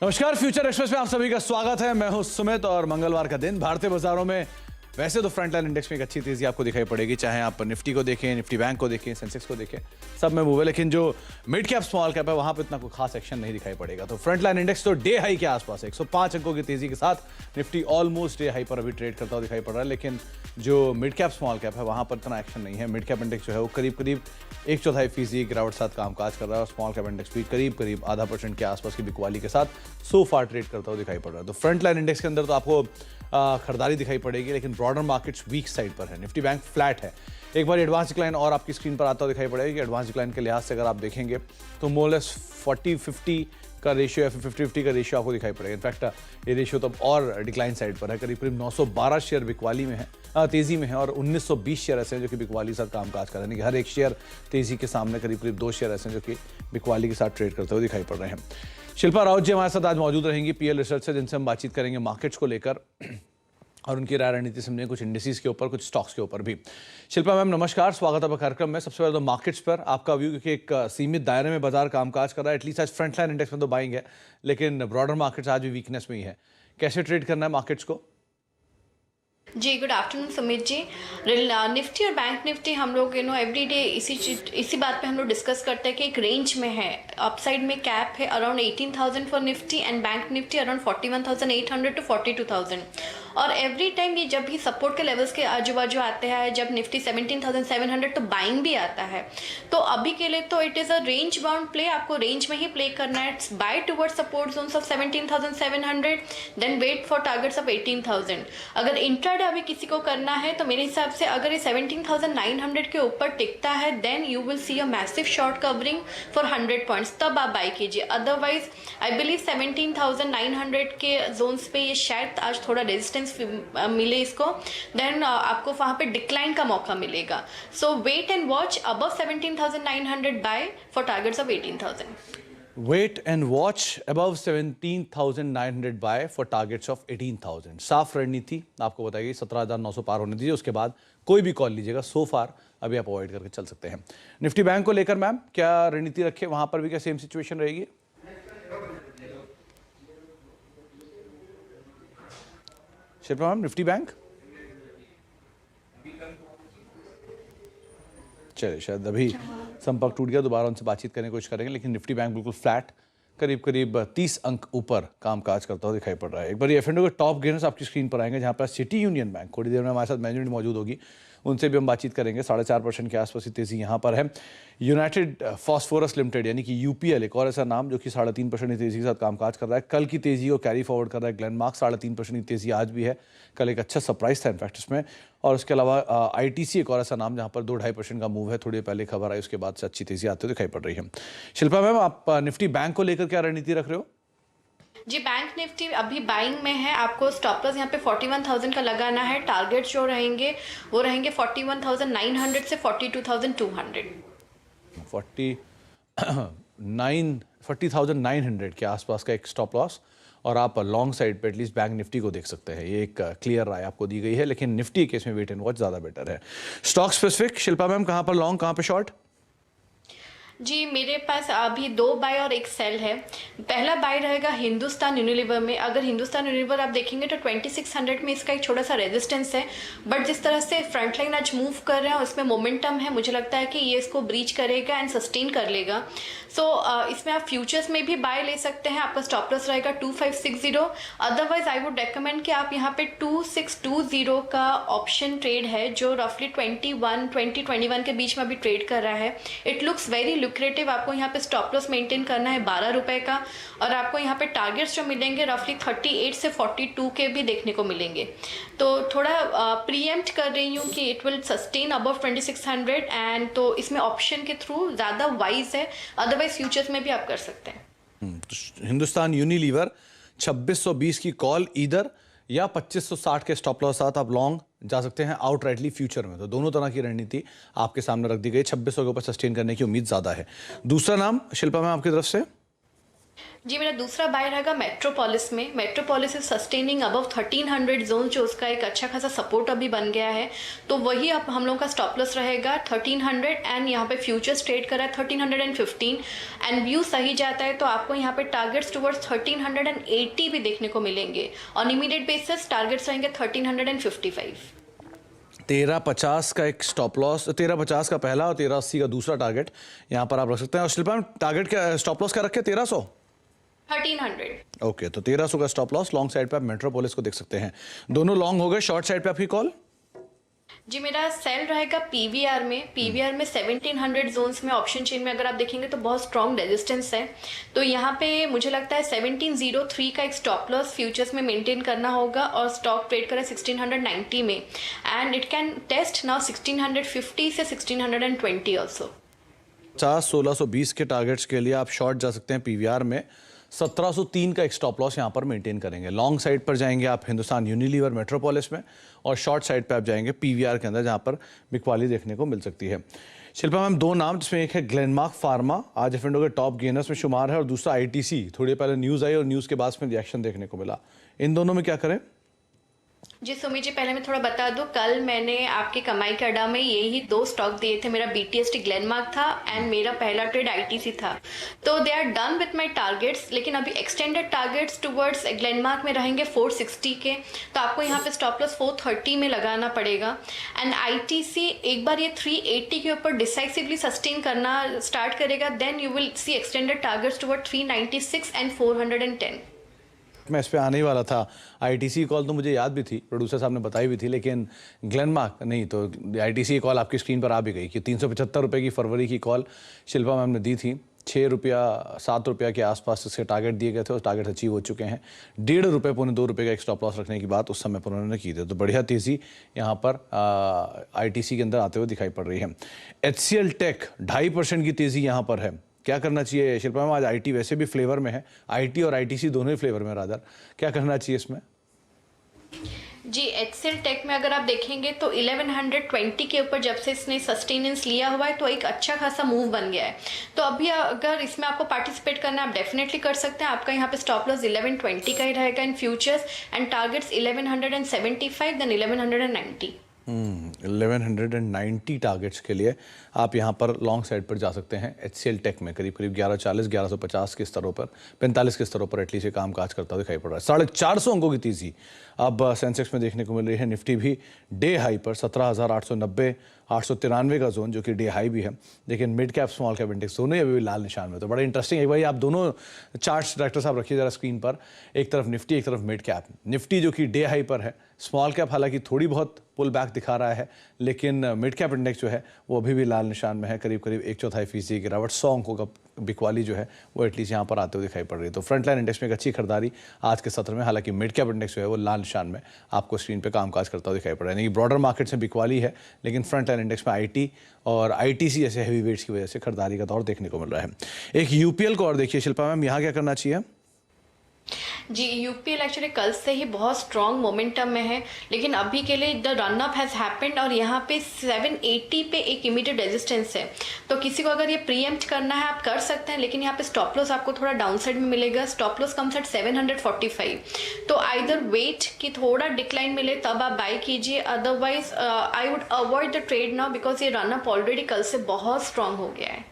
नमस्कार, future express में आप सभी का स्वागत है। मैं हूं सुमित और मंगलवार का दिन भारतीय बाजारों में वैसे तो फ्रंटलाइन इंडेक्स में एक अच्छी तेजी आपको दिखाई पड़ेगी, चाहे आप निफ्टी को देखें, निफ्टी बैंक को देखें, सेंसेक्स को देखें, सब में मूव है। लेकिन जो मिड कैप स्मॉल कैप है वहां पर इतना कोई खास एक्शन नहीं दिखाई पड़ेगा। तो फ्रंटलाइन इंडेक्स तो डे हाई के आसपास है, 105 अंकों की तेजी के साथ निफ्टी ऑलमोस्ट डे हाई पर अभी ट्रेड करता हुआ दिखाई पड़ रहा है। लेकिन जो मिड कैप स्मॉल कैप है वहां पर इतना एक्शन नहीं है। मिड कैप इंडेक्स जो है वो करीब करीब 1/4% गिरावट साथ कामकाज कर रहा है और स्मॉल कैप इंडेक्स भी करीब करीब 0.5% के आसपास की बिकवाली के साथ सो फार ट्रेड करता हुआ दिखाई पड़ रहा है। तो फ्रंट लाइन इंडेक्स के अंदर तो आपको खरीदारी दिखाई पड़ेगी, लेकिन ब्रॉडर मार्केट्स वीक साइड पर है। निफ्टी बैंक फ्लैट है। एक बार एडवांस डिक्लाइन और आपकी स्क्रीन पर आता हुआ दिखाई पड़ेगा कि एडवांस डिक्लाइन के लिहाज से अगर आप देखेंगे तो मोरलेस 40-50 का रेशियो या फिर 50-50 का रेशियो आपको दिखाई पड़ेगा। इनफैक्ट ये रेशियो तो और डिक्लाइन साइड पर है। करीब करीब 912 शेयर बिकवाली में है, तेजी में है, और 1920 शेयर ऐसे हैं जो कि बिकवाली के साथ कामकाज कर रहे हैं। कि हर एक शेयर तेजी के सामने करीब करीब 2 शेयर ऐसे हैं जो कि बिकवाली के साथ ट्रेड करते हुए दिखाई पड़ रहे हैं। शिल्पा राउत जी हमारे साथ आज मौजूद रहेंगी पीएल रिसर्च से, जिनसे हम बातचीत करेंगे मार्केट्स को लेकर और उनकी राय रणनीति समझेंगे, कुछ इंडिसेस के ऊपर, कुछ स्टॉक्स के ऊपर भी। शिल्पा मैम नमस्कार, स्वागत है कार्यक्रम में। सबसे पहले तो मार्केट्स पर आपका व्यू, क्योंकि एक सीमित दायरे में बाजार कामकाज कर रहा है। एटलीस्ट आज फ्रंट लाइन इंडेक्स में तो बाइंग है, लेकिन ब्रॉडर मार्केट्स आज भी वीकनेस में ही है। कैसे ट्रेड करना है मार्केट्स को? जी good afternoon Sumit ji. Nifty और बैंक निफ्टी हम लोग एवरी डे इसी बात पे हम लोग डिस्कस करते हैं कि एक रेंज में है। अपसाइड में कैप है around 18,000 for Nifty and bank Nifty around 41,800 to 42,000। और एवरी टाइम ये जब भी सपोर्ट के लेवल्स के आजू बाजू आते हैं, जब निफ्टी 17,700 तो बाइंग भी आता है। तो अभी के लिए तो it is a range bound play, आपको रेंज में ही प्ले करना है। It's buy towards support zones of 17,700 then wait for targets of 18,000। अगर इंट्राडे अभी किसी को करना है तो मेरे हिसाब से अगर ये 17,900 के ऊपर टिकता है then you will see a massive short covering for 100 points, तब आप बाय कीजिए। अदरवाइज आई बिलीव 17,900 के जोन्स पे ये शायद आज थोड़ा रेजिस्टेंस मिले इसको, देन आपको वहां पे डिक्लाइन का मौका मिलेगा। So wait and watch above 17,900 buy for targets of 18,000। Wait and watch above 17,900 buy for targets of 18,000। साफ रणनीति आपको बताइए, 17,900 पार होने दीजिए, उसके बाद कोई भी कॉल लीजिएगा। सो फार अभी आप अवॉइड करके चल सकते हैं। निफ्टी बैंक को लेकर मैम क्या रणनीति रखे, वहां पर भी क्या सेम सिचुएशन रहेगी? शिल्पा मैम, निफ्टी बैंक चलिए, शायद अभी संपर्क टूट गया, दोबारा उनसे बातचीत करने की कोशिश करेंगे। लेकिन निफ्टी बैंक बिल्कुल फ्लैट, करीब करीब 30 अंक ऊपर कामकाज करता हुआ दिखाई पड़ रहा है। एक बार ये एफ&ओ के टॉप गेनर्स आपकी स्क्रीन पर आएंगे, जहां पर सिटी यूनियन बैंक, थोड़ी देर में हमारे साथ मैनेजमेंट मौजूद होगी, उनसे भी हम बातचीत करेंगे। 4.5% के आसपास की तेजी यहाँ पर है। यूनाइटेड फॉस्फोरस लिमिटेड यानी कि यूपीएल, एक और ऐसा नाम जो कि 3.5% की तेजी के साथ कामकाज कर रहा है। कल की तेजी को कैरी फॉरवर्ड कर रहा है। ग्लेनमार्क 3.5% की तेजी आज भी है। कल एक अच्छा सरप्राइज था इनफैक्ट इसमें। और उसके अलावा आईटीसी एक और ऐसा नाम जहाँ पर 2-2.5% का मूव है। थोड़ी पहले खबर आई, उसके बाद से अच्छी तेजी आते हुए दिखाई पड़ रही है। शिल्पा मैम, आप निफ्टी बैंक को लेकर क्या रणनीति रख रहे हो? जी बैंक निफ्टी अभी बाइंग में है। आपको स्टॉप लॉस यहाँ पे 41,000 का लगाना है। टारगेट जो रहेंगे वो रहेंगे 41,900 से 42,200। 40,900 के आसपास का एक स्टॉप लॉस, और आप लॉन्ग साइड पे एटलीस्ट बैंक निफ्टी को देख सकते हैं। ये एक क्लियर राय आपको दी गई है। लेकिन निफ्टी केस में वेट एंड वॉच ज़्यादा बेटर है। स्टॉक स्पेसिफिक शिल्पा मैम, कहाँ पर लॉन्ग, कहाँ पर शॉर्ट? जी मेरे पास अभी 2 बाय और 1 सेल है। पहला बाय रहेगा हिंदुस्तान यूनिलीवर में। अगर हिंदुस्तान यूनिलीवर आप देखेंगे तो 2600 में इसका एक छोटा सा रेजिस्टेंस है, बट जिस तरह से फ्रंट लाइन आज मूव कर रहे हैं उसमें मोमेंटम है, मुझे लगता है कि ये इसको ब्रीच करेगा एंड सस्टेन कर लेगा। सो इसमें आप फ्यूचर्स में भी बाय ले सकते हैं। आपका स्टॉप लॉस रहेगा 2560। अदरवाइज आई वुड रेकमेंड कि आप यहाँ पे 2620 का ऑप्शन ट्रेड है, जो रफली 20-21 के बीच में अभी ट्रेड कर रहा है। It looks very lucrative. आपको यहाँ पे स्टॉप लॉस मेंटेन करना है 12 रुपए का, और आपको यहाँ पे टारगेट्स जो मिलेंगे रफली 38 से 42 के भी देखने को मिलेंगे। तो थोड़ा प्रीएम्प्ट कर रही हूँ कि it will sustain above 2600 and तो इसमें ऑप्शन के थ्रू ज़्यादा वाइज है। अदरवाइज फ्यूचर्स में भी आप कर सकते हैं। तो हिंदुस्तान यूनिलीवर 2620 की कॉल इधर, या 2560 के स्टॉप लॉस साथ आप लॉन्ग जा सकते हैं आउटराइटली फ्यूचर में। तो दोनों तरह की रणनीति आपके सामने रख दी गई। 2600 के ऊपर सस्टेन करने की उम्मीद ज़्यादा है। दूसरा नाम शिल्पा मैम आपकी तरफ से? जी, मेरा दूसरा बाय रहेगा मेट्रोपोलिस में। Metropolis is sustaining above 1300 zone, जो उसका एक अच्छा खासा सपोर्ट अभी बन गया है। तो वही अब हम लोगों का स्टॉप लॉस रहेगा 1300, एंड यहाँ पे फ्यूचर्स ट्रेड कर रहा है 1315, एंड व्यू सही जाता है तो आपको यहाँ पे टारगेट्स टुवर्ड्स 1380 भी देखने को मिलेंगे। ऑन इमीडिएट बेसिस टारगेट्स रहेंगे 1355। 1350 का एक स्टॉप लॉस, 1350 का पहला और 1380 का दूसरा टारगेट यहाँ पर आप रख सकते हैं। और शिल्पा, टारगेट क्या, स्टॉप लॉस क्या रखे? 1300, 1300। ओके, तो 1300 का स्टॉप लॉस। लॉन्ग साइड पे आप मेट्रोपोलिस को देख सकते हैं। दोनों लॉन्ग हो गए। शॉर्ट साइड पे आपकी कॉल? जी, मेरा सेल रहेगा पीवीआर में। पीवीआर में 1700 जोन्स में ऑप्शन चेन में अगर आप देखेंगे तो बहुत स्ट्रॉन्ग रेजिस्टेंस है। तो यहाँ पे मुझे लगता है 1703 का एक स्टॉप लॉस फ्यूचर्स में मेंटेन करना होगा, और स्टॉक ट्रेड करें 1690 में, and it can test now 1650 से 1620 ऑल्सो। 1620 के टारगेट्स के लिए आप शॉर्ट जा सकते हैं पीवीआर में। 1703 का एक स्टॉप लॉस यहाँ पर मेंटेन करेंगे। लॉन्ग साइड पर जाएंगे आप हिंदुस्तान यूनिलीवर मेट्रोपोलिस में, और शॉर्ट साइड पे आप जाएंगे पीवीआर के अंदर, जहाँ पर बिकवाली देखने को मिल सकती है। शिल्पा मैम, दो नाम जिसमें एक है ग्लेनमार्क फार्मा, आज एफ&ओ के टॉप गेनर्स में शुमार है, और दूसरा आईटीसी। थोड़ी पहले न्यूज़ आई और न्यूज़ के बाद में रिएक्शन देखने को मिला। इन दोनों में क्या करें? जी सुमित जी, पहले मैं थोड़ा बता दूं, कल मैंने आपके कमाई के अड्डा में यही दो स्टॉक दिए थे। मेरा बीटीएसटी ग्लेनमार्क था एंड मेरा पहला ट्रेड आईटीसी था। तो they are done with my targets, लेकिन अभी एक्सटेंडेड टारगेट्स टुवर्ड्स ग्लेनमार्क में रहेंगे 460 के। तो आपको यहाँ पे स्टॉप लॉस 430 में लगाना पड़ेगा। एंड आईटीसी एक बार ये 380 के ऊपर डिसाइसिवली सस्टेन करना स्टार्ट करेगा, then you will see extended targets toward 396 and 410। मैं इस पे आने ही वाला था। आईटीसी कॉल तो मुझे याद भी थी, प्रोड्यूसर साहब ने बताई भी थी, लेकिन ग्लेनमार्क नहीं। तो आईटीसी कॉल आपकी स्क्रीन पर आ भी गई कि 375 रुपये की फरवरी की कॉल शिल्पा मैम ने दी थी। 6 रुपया 7 रुपया के आसपास इसके टारगेट दिए गए थे, और टारगेट अचीव हो चुके हैं। 1.5 रुपये, 2 रुपये का एक स्टॉप लॉस रखने की बात उस समय पर उन्होंने की थी। तो बढ़िया तेज़ी यहाँ पर आईटीसी के अंदर आते हुए दिखाई पड़ रही है। HCL टेक 2.5% की तेज़ी यहाँ पर है। क्या करना चाहिए शिल्पा मैम? आज आईटी वैसे भी फ्लेवर में है, आईटी और आईटीसी दोनों ही फ्लेवर में रादर। क्या करना चाहिए इसमें? जी, HCL टेक में अगर आप देखेंगे तो 1120 के ऊपर जब से इसने सस्टेनेंस लिया हुआ है तो एक अच्छा खासा मूव बन गया है। तो अभी अगर इसमें आपको पार्टिसिपेट करना है, आप डेफिनेटली कर सकते हैं। आपका यहाँ पे स्टॉप लॉस 1120 का ही रहेगा in futures, and targets 1175 then 1190। 1190 targets के लिए आप यहाँ पर लॉन्ग साइड पर जा सकते हैं। HCL टेक में करीब 1140 1150 के स्तरों पर, 45 के स्तरों पर एटलीस्ट ये काम काज करता दिखाई पड़ रहा है। 450 अंकों की तेजी अब सेंसेक्स में देखने को मिल रही है। निफ्टी भी डे हाई पर 17,890 893 का जोन, जो कि डे हाई भी है, लेकिन mid cap small cap index दोनों ही अभी लाल निशान में। तो बड़ा इंटरेस्टिंग है भाई, आप दोनों चार्ट्स डायरेक्टर साहब रखिए जरा स्क्रीन पर। एक तरफ निफ्टी, एक तरफ मिड कैप। निफ्टी जो कि डे हाई पर है, स्मॉल कैप हालांकि थोड़ी बहुत पुल बैक दिखा रहा है, लेकिन मिड कैप इंडेक्स जो है वो अभी भी लाल निशान में है। करीब 1/4% की गिरावट, 100 अंकों का बिकवाली जो है वो एटलीस्ट यहाँ पर आते हुए दिखाई पड़ रही है। तो फ्रंट लाइन इंडेक्स में एक अच्छी खरीदारी आज के सत्र में, हालांकि मिड कैप इंडेक्स जो है वो लाल निशान में आपको स्क्रीन पे कामकाज करता हुआ दिखाई पड़ रहा है। यानी कि ब्रॉडर मार्केट से बिकवाली है, लेकिन फ्रंट लाइन इंडेक्स में आईटी और आईटीसी जैसे हैवी वेट्स की वजह से खरीदारी का दौर देखने को मिल रहा है। एक यूपीएल को और देखिए शिल्पा मैम, यहाँ क्या करना चाहिए? जी, यूपीएल एक्चुअली कल से ही बहुत स्ट्रॉन्ग मोमेंटम में है, लेकिन अभी के लिए the run up has happened, और यहाँ पे 780 पे एक इमीडिएट रेजिस्टेंस है। तो किसी को अगर ये प्रीएम्प्ट करना है आप कर सकते हैं, लेकिन यहाँ पे स्टॉप लॉस आपको थोड़ा डाउन साइड में मिलेगा। Stop loss comes at 745। तो आइदर वेट कि थोड़ा डिक्लाइन मिले तब आप बाय कीजिए, otherwise I would avoid the trade now, because ये रन अप ऑलरेडी कल से बहुत स्ट्रॉन्ग हो गया है।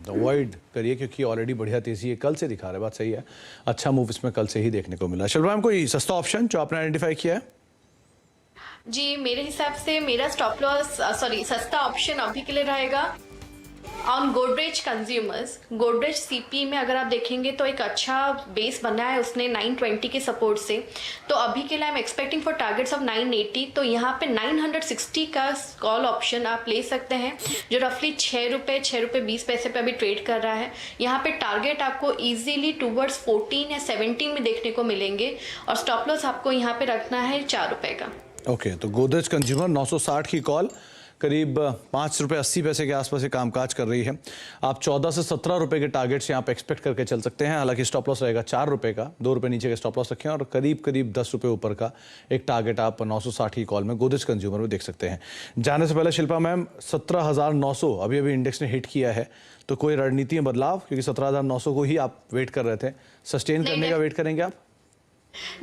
अवॉइड करिए क्योंकि ऑलरेडी बढ़िया तेजी है, कल से दिखा रहा है। बात सही है, अच्छा मूव इसमें कल से ही देखने को मिला। शिल्पा मैम, कोई सस्ता ऑप्शन जो आपने आइडेंटिफाई किया है? जी, मेरे हिसाब से मेरा स्टॉप लॉस सस्ता ऑप्शन अभी के लिए रहेगा on Godrej consumers. Godrej CP में अगर आप देखेंगे तो एक अच्छा बेस बना है उसने 920 के सपोर्ट से। तो अभी के लिए I am expecting for targets of 980। तो यहाँ पे 960 का कॉल ऑप्शन आप ले सकते हैं, जो रफली 6 रुपये 20 पैसे पे अभी ट्रेड कर रहा है। यहाँ पे टारगेट आपको इजीली टूवर्ड्स 14 या 17 में देखने को मिलेंगे, और स्टॉप लॉस आपको यहाँ पे रखना है 4 रुपये का। ओके, तो गोदरेज कंज्यूमर 960 की कॉल करीब 5 रुपये 80 पैसे के आसपास ये कामकाज कर रही है। आप 14 से 17 रुपए के टारगेट्स यहाँ पे एक्सपेक्ट करके चल सकते हैं। हालांकि स्टॉप लॉस रहेगा 4 रुपए का, 2 रुपए नीचे का स्टॉप लॉस रखें और करीब करीब 10 रुपए ऊपर का एक टारगेट आप 960 की कॉल में गोदरेज कंज्यूमर में देख सकते हैं। जाने से पहले शिल्पा मैम, 17,900 अभी अभी इंडेक्स ने हिट किया है, तो कोई रणनीति में बदलाव? क्योंकि 17,900 को ही आप वेट कर रहे थे, सस्टेन करने का वेट करेंगे आप?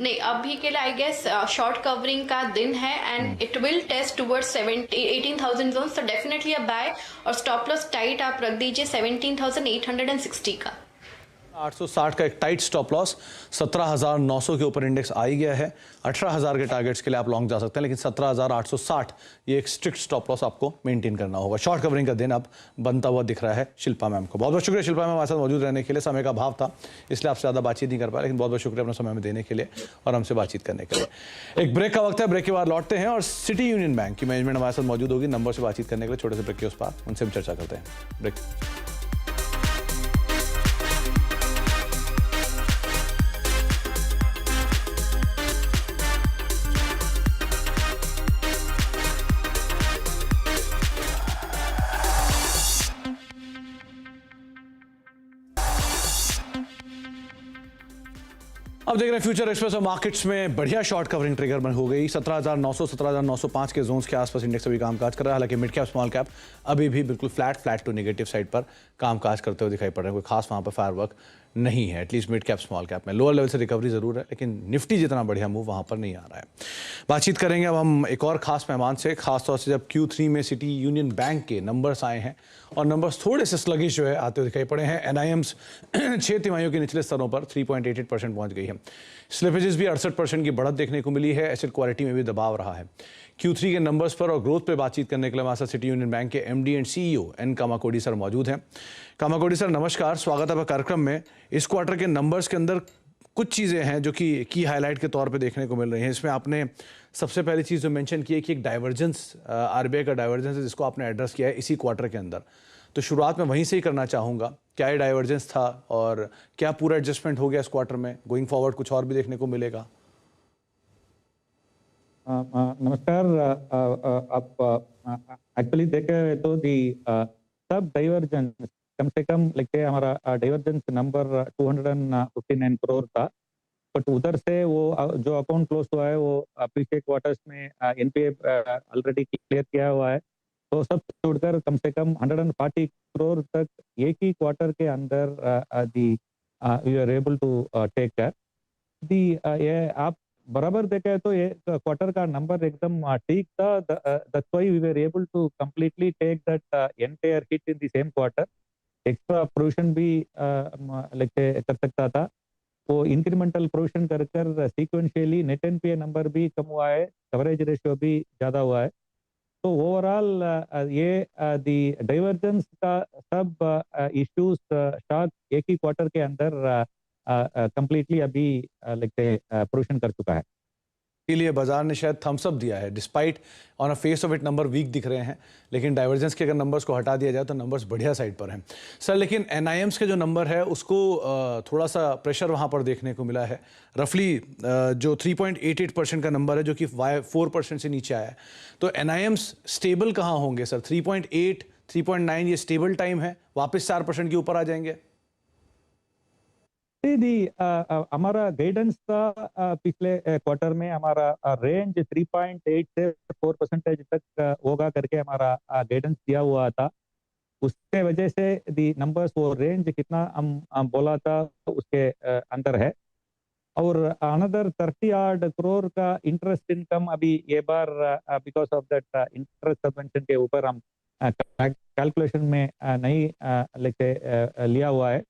नहीं, अभी के लिए आई गेस शॉर्ट कवरिंग का दिन है and it will test towards 18,000 zone, तो डेफिनेटली अ बाय और स्टॉप लॉस टाइट आप रख दीजिए 17,860 का। 860 का एक टाइट स्टॉप लॉस, 17,900 के ऊपर इंडेक्स आ ही गया है। 18,000 के टारगेट्स के लिए आप लॉन्ग जा सकते हैं, लेकिन 17,860 ये एक स्ट्रिक्ट स्टॉप लॉस आपको मेंटेन करना होगा। शॉर्ट कवरिंग का दिन अब बनता हुआ दिख रहा है शिल्पा मैम को। बहुत बहुत शुक्रिया शिल्पा मैम हमारे साथ मौजूद रहने के लिए। समय का अभाव था इसलिए आपसे ज़्यादा बातचीत नहीं कर पाया, लेकिन बहुत बहुत शुक्रिया अपना समय में देने के लिए और हमसे बातचीत करने के लिए। एक ब्रेक का वक्त है, ब्रेक के बाद लौटते हैं और सिटी यूनियन बैंक की मैनेजमेंट हमारे साथ मौजूद होगी नंबर से बातचीत करने के लिए। छोटे से ब्रेक के उस पार उनसे हम चर्चा करते हैं। ब्रेक। अब देख रहे हैं फ्यूचर एक्सप्रेस और मार्केट्स में बढ़िया शॉर्ट कवरिंग ट्रिगर बन हो गई। 17,900 17,905 के जोन्स के आसपास इंडेक्स अभी कामकाज कर रहा है। हालांकि मिड कैप स्मॉल कैप अभी भी बिल्कुल फ्लैट टू नेगेटिव साइड पर कामकाज करते हुए दिखाई पड़ रहे हैं। कोई खास वहां पर फायरवर्क नहीं है, at least mid cap small cap में। लोअर लेवल से रिकवरी जरूर है, लेकिन निफ्टी जितना बढ़िया मूव वहां पर नहीं आ रहा है। बातचीत करेंगे अब हम एक और खास मेहमान से, खासतौर से जब Q3 में सिटी यूनियन बैंक के नंबर्स आए हैं और नंबर्स थोड़े से स्लगिश जो है आते हुए दिखाई पड़े हैं। NIMs 6 तिमाहियों के निचले स्तरों पर 3.88% पहुंच गई है। स्लिपेजेस भी 68% की बढ़त देखने को मिली है। एसेट क्वालिटी में भी दबाव रहा है। Q3 के नंबर्स पर और ग्रोथ पे बातचीत करने के लिए हमारे साथ सिटी यूनियन बैंक के MD and CEO N Kamakodi sir मौजूद हैं। कामाकोडी सर नमस्कार, स्वागत है आपका कार्यक्रम में। इस क्वार्टर के नंबर्स के अंदर कुछ चीज़ें हैं जो कि की हाईलाइट के तौर पे देखने को मिल रही हैं। इसमें आपने सबसे पहली चीज़ जो मेंशन की है कि एक डाइवर्जेंस, RBI का डाइवर्जेंस है जिसको आपने एड्रेस किया है इसी क्वार्टर के अंदर। तो शुरुआत में वहीं से ही करना चाहूँगा, क्या ये डाइवर्जेंस था और क्या पूरा एडजस्टमेंट हो गया इस क्वार्टर में? गोइंग फॉरवर्ड कुछ और भी देखने को मिलेगा? नमस्कार। आप एक्चुअली देखे तो दी सब डाइवर्जेंस कम से कम लिखे हमारा डाइवर्जेंस नंबर 259 करोड़ था, बट उधर से वो जो अकाउंट क्लोज हुआ है वो पिछले क्वार्टर्स में NPA ऑलरेडी क्लियर किया हुआ है, तो सब छोड़कर कम से कम 140 करोड़ तक एक ही क्वार्टर के अंदर दी you are able to take care दी। ये आप बराबर देखे तो ये क्वार्टर का नंबर एकदम ठीक था। That's why we were able to completely take that entire hit in the same quarter. Extra provision भी लेके कर सकता था, वो इंक्रीमेंटल प्रोविजन कर सीक्वेंशियली नेट NPA नंबर भी कम हुआ है, कवरेज रेशियो भी ज्यादा हुआ है। तो ओवरऑल ये दी डाइवर्जेंस का सब इश्यूज स्टॉक एक ही क्वार्टर के अंदर कंप्लीटली अभी लेके प्रोविजन कर चुका है। इसलिए बाजार ने शायद थम्स अप दिया है। Despite on a face of it number weak दिख रहे हैं, लेकिन डाइवर्जेंस के अगर नंबर्स को हटा दिया जाए तो नंबर्स बढ़िया साइड पर हैं सर। लेकिन NIMs के जो नंबर है उसको थोड़ा सा प्रेशर वहाँ पर देखने को मिला है। रफली जो 3.88% का नंबर है जो कि 4% से नीचे आया है, तो NIMs स्टेबल कहाँ होंगे सर? 3.8 3.9 ये स्टेबल टाइम है, वापस 4% के ऊपर आ जाएंगे? हमारा गाइडेंस था पिछले क्वार्टर में हमारा रेंज 3.8 से 4% तक होगा करके हमारा गाइडेंस दिया हुआ था। उसके वजह से दी नंबर्स वो रेंज कितना हम बोला था उसके अंदर है। और अनदर 30 करोड़ का इंटरेस्ट इनकम अभी ये बार because of that interest subvention के ऊपर हम कैलकुलेशन में नहीं लेके लिया हुआ है।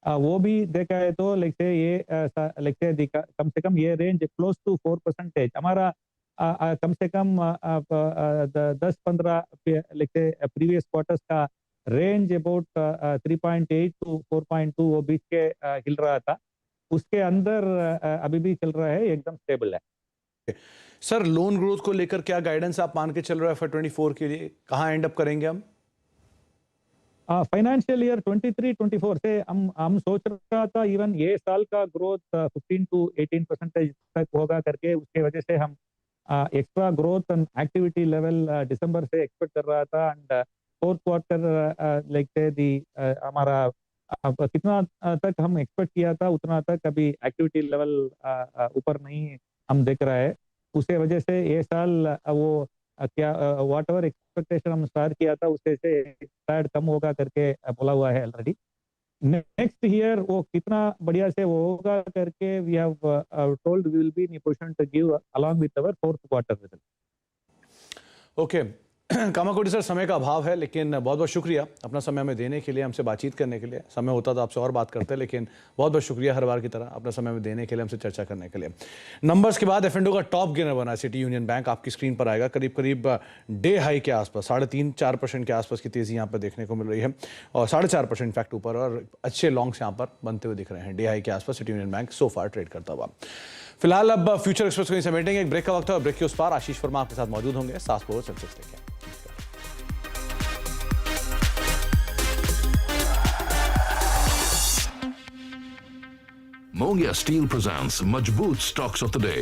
वो भी देखा है तो लेके ये कम से कम ये रेंज क्लोज टू 4% हमारा कम से कम 10-15 लेके प्रीवियस क्वार्टर्स का रेंज अबाउट 3.8 to 4.2 वो बीच के हिल रहा था, उसके अंदर अभी भी चल रहा है, एकदम स्टेबल है। सर लोन ग्रोथ को लेकर क्या गाइडेंस आप मान के चल रहे हो FY24 के लिए? कहाँ एंड अप करेंगे हम? फाइनेंशियल ईयर 23-24 से हम सोच रहा था इवन ये साल का ग्रोथ 15 to 18% तक होगा करके, उसके वजह से हम extra growth and activity level दिसंबर से एक्सपेक्ट कर रहा था एंड फोर्थ क्वार्टर लाइक दी हमारा अब कितना तक हम एक्सपेक्ट किया था उतना तक अभी एक्टिविटी लेवल ऊपर नहीं हम देख रहा है। उसे वजह से ये साल वो क्या व्हाट एवर एक्सपेक्टेशन हम स्टार्ट किया था उससे से शायद कम होगा करके बोला हुआ है ऑलरेडी। नेक्स्ट ईयर वो कितना बढ़िया से वो होगा करके we have told we will be in position to give along with our fourth quarter result. Okay Kamakoti sir, समय का अभाव है लेकिन बहुत बहुत शुक्रिया अपना समय हमें देने के लिए, हमसे बातचीत करने के लिए। समय होता तो आपसे और बात करते, लेकिन बहुत बहुत शुक्रिया हर बार की तरह अपना समय हमें देने के लिए, हमसे चर्चा करने के लिए। नंबर्स के बाद एफ&ओ का टॉप गेनर बना सिटी यूनियन बैंक, आपकी स्क्रीन पर आएगा। करीब करीब डे हाई के आसपास 3.5-4% के आसपास की तेजी यहाँ पर देखने को मिल रही है और 4.5% इनफैक्ट ऊपर, और अच्छे लॉन्ग्स यहाँ पर बनते हुए दिख रहे हैं। डे हाई के आसपास सिटी यूनियन बैंक सो फार ट्रेड करता हुआ। फिलहाल अब फ्यूचर एक्सप्रेस को समेटेंगे, एक ब्रेक का वक्त है और ब्रेक के उस पार आशीष वर्मा आपके साथ मौजूद होंगे। सास पोर सेंसेक्स लेके। Mongia Steel presents Majboot Stocks of the Day.